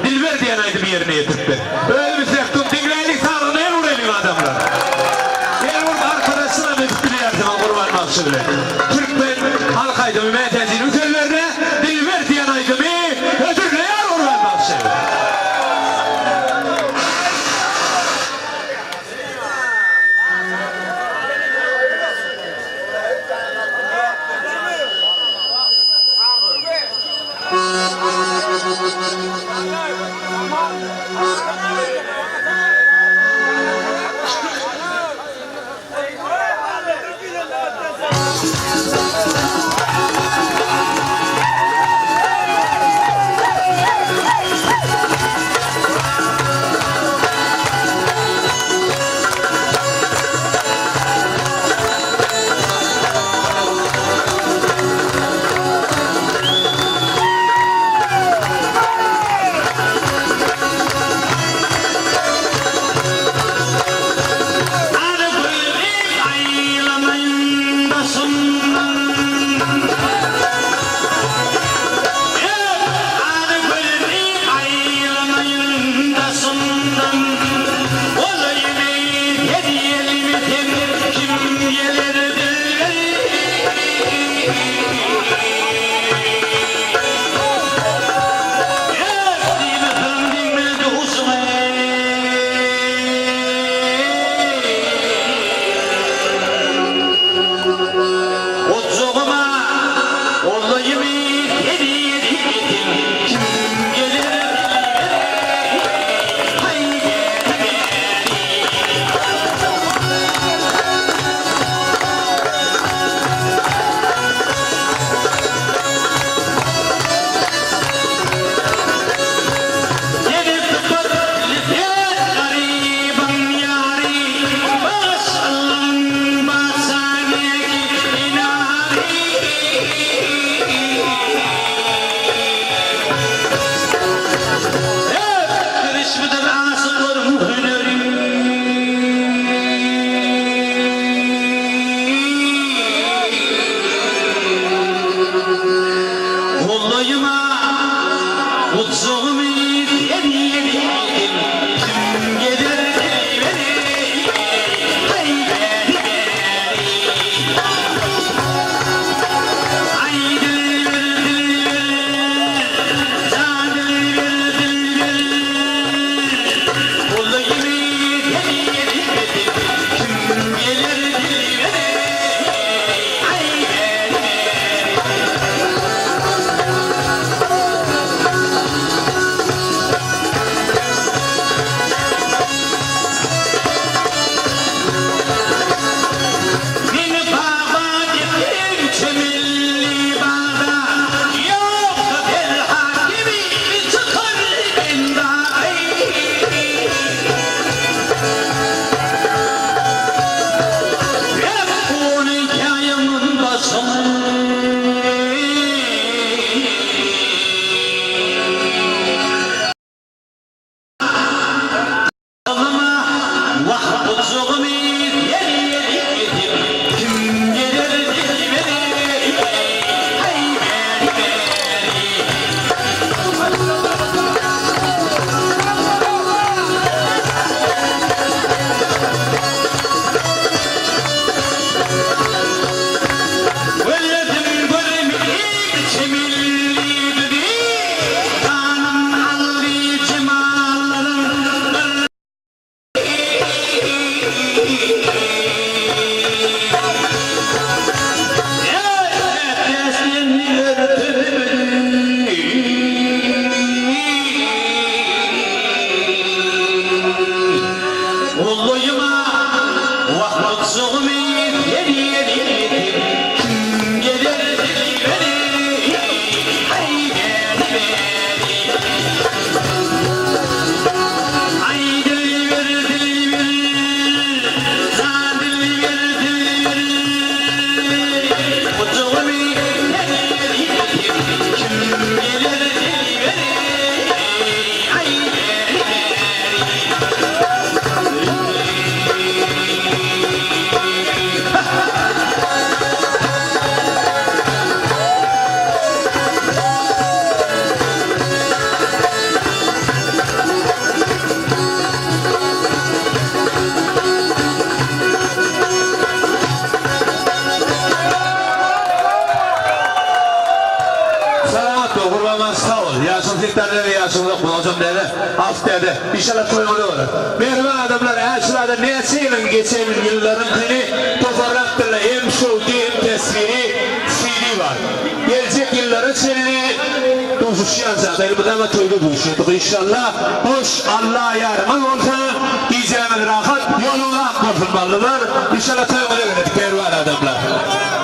Dilber diyen aydın yerine getirdi. Ölmüşsek tüm dingreylik sağlığına en uğraylık adamlar. En uğraylık arkadaşına mektubu yardıma kurban mahsulü. Türkmen halk aydımı mehterciğin ülkelerine Dilber diyen aydımı ödülleyen kurban mahsulü. kurbanlar sağ ol. Yaşım tekrar yaşım yok. Hocam dedi. Alt dedi. İnşallah toymalı olur. Merhaba adamlar. Her sırada ne senin geçen yılların günü toparlattırla hem şovdi hem tesviri CD var. Gelecek yılların seninle dozuşacağız. Benim de toyda buluşuyorduk inşallah. Hoş Allah'a yardım olsa diyeceğimiz rahat yoluna kurtulmalılar. İnşallah toymalı öğrettik Merhaba adamlar.